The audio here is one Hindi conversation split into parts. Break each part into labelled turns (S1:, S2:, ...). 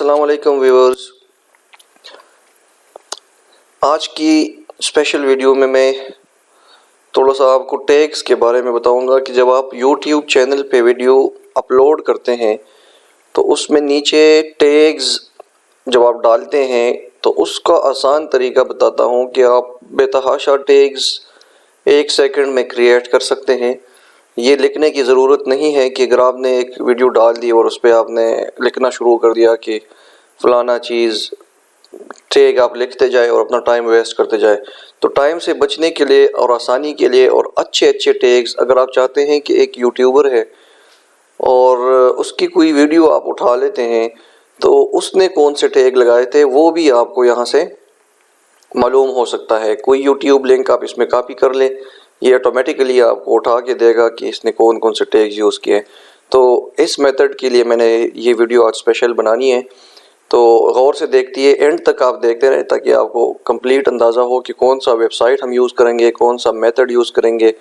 S1: अस्सलाम वालेकुम व्यूअर्स। आज की स्पेशल वीडियो में मैं थोड़ा सा आपको टैग्स के बारे में बताऊंगा कि जब आप YouTube चैनल पे वीडियो अपलोड करते हैं तो उसमें नीचे टैग्स जब आप डालते हैं तो उसका आसान तरीका बताता हूं कि आप बेतहाशा टैग्स 1 सेकंड में क्रिएट कर सकते हैं। ये लिखने की ज़रूरत नहीं है कि अगर आपने एक वीडियो डाल दी और उस पर आपने लिखना शुरू कर दिया कि फलाना चीज़ टैग आप लिखते जाए और अपना टाइम वेस्ट करते जाए। तो टाइम से बचने के लिए और आसानी के लिए और अच्छे अच्छे टैग्स अगर आप चाहते हैं कि एक यूट्यूबर है और उसकी कोई वीडियो आप उठा लेते हैं तो उसने कौन से टैग लगाए थे वो भी आपको यहाँ से मालूम हो सकता है। कोई यूट्यूब लिंक आप इसमें कॉपी कर लें, ये ऑटोमेटिकली आपको उठा के देगा कि इसने कौन कौन से टैग्स यूज़ किए। तो इस मेथड के लिए मैंने ये वीडियो आज स्पेशल बनानी है, तो गौर से देखती है, एंड तक आप देखते रहें ताकि आपको कंप्लीट अंदाज़ा हो कि कौन सा वेबसाइट हम यूज़ करेंगे, कौन सा मेथड यूज़ करेंगे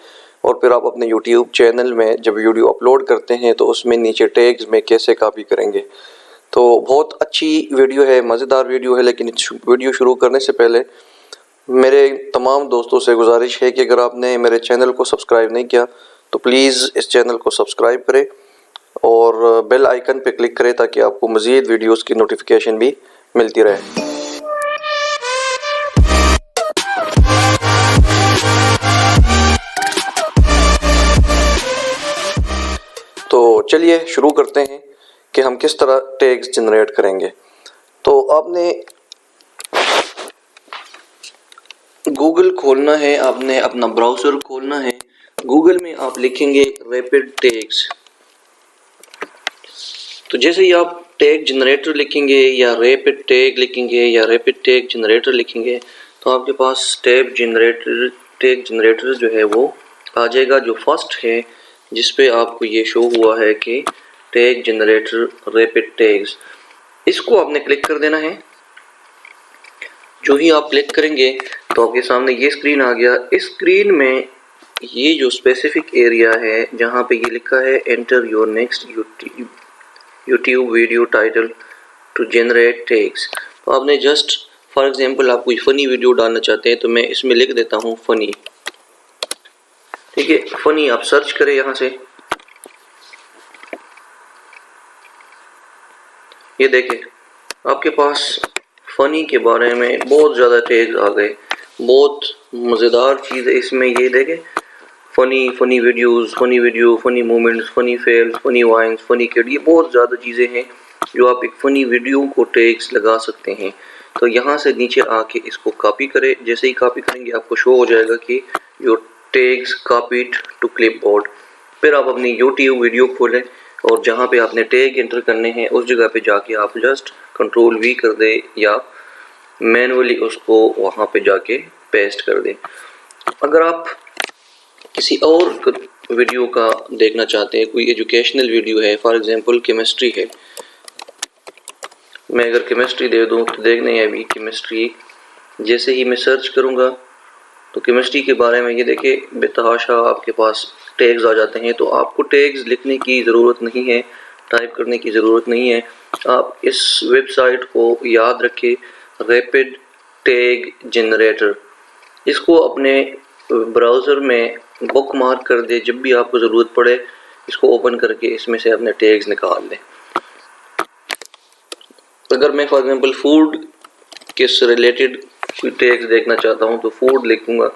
S1: और फिर आप अपने यूट्यूब चैनल में जब वीडियो अपलोड करते हैं तो उसमें नीचे टैग्स में कैसे कॉपी करेंगे। तो बहुत अच्छी वीडियो है, मज़ेदार वीडियो है, लेकिन वीडियो शुरू करने से पहले मेरे तमाम दोस्तों से गुजारिश है कि अगर आपने मेरे चैनल को सब्सक्राइब नहीं किया तो प्लीज़ इस चैनल को सब्सक्राइब करें और बेल आइकन पे क्लिक करें ताकि आपको मज़ीद वीडियोस की नोटिफिकेशन भी मिलती रहे। तो चलिए शुरू करते हैं कि हम किस तरह टैग्स जनरेट करेंगे। तो आपने गूगल खोलना है, आपने अपना ब्राउज़र खोलना है। गूगल में आप लिखेंगे रैपिड टैग्स। तो जैसे ही आप टैग जनरेटर लिखेंगे या रैपिड टैग लिखेंगे या रैपिड टैग जनरेटर लिखेंगे तो आपके पास टैग जनरेटर जो है वो आ जाएगा। जो फर्स्ट है जिस पे आपको ये शो हुआ है कि टैग जनरेटर रैपिड टैग्स, इसको आपने क्लिक कर देना है। जो ही आप क्लिक करेंगे तो आपके सामने ये स्क्रीन आ गया। इस स्क्रीन में ये जो स्पेसिफिक एरिया है जहाँ पे ये लिखा है enter your next YouTube video title to generate tags, तो आपने जस्ट फॉर एग्जांपल आप कोई फ़नी वीडियो डालना चाहते हैं तो मैं इसमें लिख देता हूँ फ़नी। ठीक है, फ़नी आप सर्च करें यहाँ से। ये देखें आपके पास फ़नी के बारे में बहुत ज़्यादा टैग्स आ गए, बहुत मज़ेदार चीज़ है इसमें। ये देखें funny videos, funny video, funny moments, funny fails, funny vines, funny kid, ये बहुत ज़्यादा चीज़ें हैं जो आप एक फ़नी वीडियो को टैग्स लगा सकते हैं। तो यहाँ से नीचे आके इसको कॉपी करें। जैसे ही कॉपी करेंगे आपको शो हो जाएगा कि your tags copied to clipboard. फिर आप अपनी यूट्यूब वीडियो खोलें और जहाँ पे आपने टैग एंटर करने हैं उस जगह पे जाके आप जस्ट कंट्रोल V कर दें या मैनुअली उसको वहाँ पे जाके पेस्ट कर दें। अगर आप किसी और वीडियो का देखना चाहते हैं, कोई एजुकेशनल वीडियो है, फॉर एग्जांपल केमिस्ट्री है, मैं अगर केमिस्ट्री दे दूं तो देखने हैं अभी केमिस्ट्री। जैसे ही मैं सर्च करूंगा तो केमिस्ट्री के बारे में ये देखिए बेतहाशा आपके पास टैग्स आ जाते हैं। तो आपको टैग्स लिखने की ज़रूरत नहीं है, टाइप करने की ज़रूरत नहीं है। आप इस वेबसाइट को याद रखें, रैपिड टैग जनरेटर। इसको अपने ब्राउज़र में बुक मार्क कर दे, जब भी आपको ज़रूरत पड़े इसको ओपन करके इसमें से अपने टैग्स निकाल दें। अगर मैं फॉर एग्जांपल फूड के रिलेटेड कोई टैग्स देखना चाहता हूं तो फूड लिखूंगा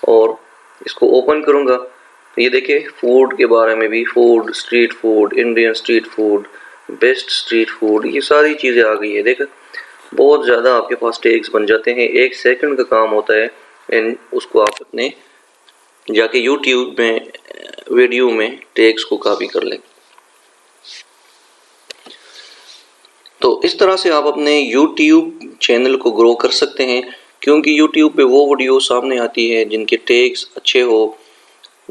S1: और इसको ओपन करूंगा तो ये देखिए फूड के बारे में भी, food, street food, Indian street food, best street food, ये सारी चीज़ें आ गई है। देखा बहुत ज़्यादा आपके पास टैग्स बन जाते हैं, 1 सेकंड का काम होता है। एंड उसको आप अपने जाके यूट्यूब में वीडियो में टैग्स को कॉपी कर लें। तो इस तरह से आप अपने यूट्यूब चैनल को ग्रो कर सकते हैं, क्योंकि यूट्यूब पे वो वीडियो सामने आती है जिनके टैग्स अच्छे हो,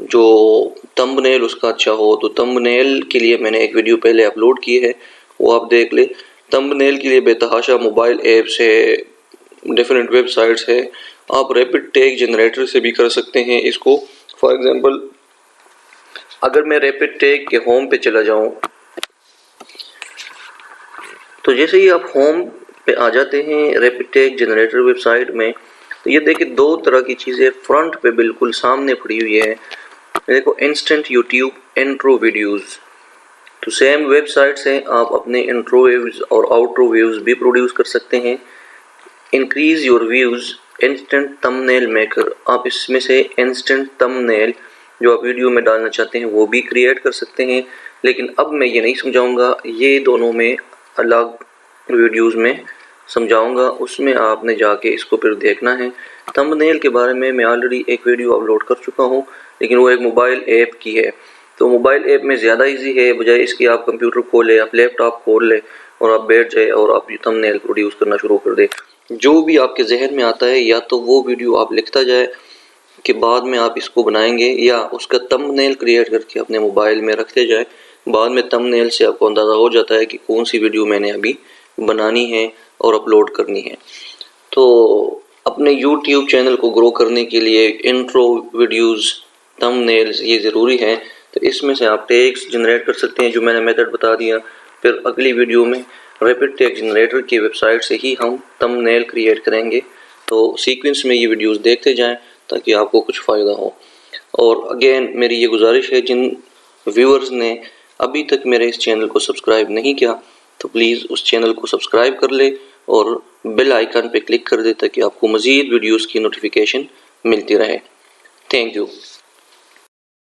S1: जो थंबनेल उसका अच्छा हो। तो थंबनेल के लिए मैंने एक वीडियो पहले अपलोड की है, वो आप देख ले। थंबनेल के लिए बेतहाशा मोबाइल ऐप्स है, डिफरेंट वेबसाइट्स है। आप रैपिड टैग जनरेटर से भी कर सकते हैं इसको। फॉर एग्जांपल अगर मैं रैपिड टैग के होम पे चला जाऊं तो जैसे ही आप होम पे आ जाते हैं रैपिड टेक्स्ट जनरेटर वेबसाइट में, तो ये देखिए दो तरह की चीज़ें फ्रंट पे बिल्कुल सामने पड़ी हुई है। देखो इंस्टेंट यूट्यूब इंट्रो वीडियोस। तो सेम वेबसाइट से आप अपने इंट्रो व्यूज और आउट्रो व्यूज भी प्रोड्यूस कर सकते हैं। Increase your views instant thumbnail maker. आप इसमें से इंस्टेंट थंबनेल जो आप वीडियो में डालना चाहते हैं वो भी क्रिएट कर सकते हैं, लेकिन अब मैं ये नहीं समझाऊंगा, ये दोनों में अलग वीडियोस में समझाऊंगा, उसमें आपने जाके इसको फिर देखना है। थंबनेल के बारे में मैं ऑलरेडी एक वीडियो अपलोड कर चुका हूँ, लेकिन वो एक मोबाइल ऐप की है। तो मोबाइल ऐप में ज़्यादा इजी है, बजाय इसकी आप कंप्यूटर खोलें, आप लैपटॉप खोल लें और आप बैठ जाए और आप थंबनेल प्रोड्यूस करना शुरू कर दें। जो भी आपके जहन में आता है या तो वो वीडियो आप लिखता जाए कि बाद में आप इसको बनाएंगे, या उसका थंबनेल क्रिएट करके अपने मोबाइल में रखते जाए। बाद में थंबनेल से आपको अंदाज़ा हो जाता है कि कौन सी वीडियो मैंने अभी बनानी है और अपलोड करनी है। तो अपने YouTube चैनल को ग्रो करने के लिए इंट्रो वीडियोस, थंबनेल्स ये ज़रूरी है। तो इसमें से आप टेक्स्ट जनरेट कर सकते हैं, जो मैंने मेथड बता दिया। फिर अगली वीडियो में रैपिड टेक्स्ट जनरेटर की वेबसाइट से ही हम थंबनेल क्रिएट करेंगे। तो सीक्वेंस में ये वीडियोस देखते जाएं ताकि आपको कुछ फ़ायदा हो। और अगेन मेरी ये गुजारिश है, जिन व्यूअर्स ने अभी तक मेरे इस चैनल को सब्सक्राइब नहीं किया तो प्लीज़ उस चैनल को सब्सक्राइब कर ले और बेल आइकन पे क्लिक कर दे ताकि आपको मज़ीद वीडियोस की नोटिफिकेशन मिलती रहे। Thank you.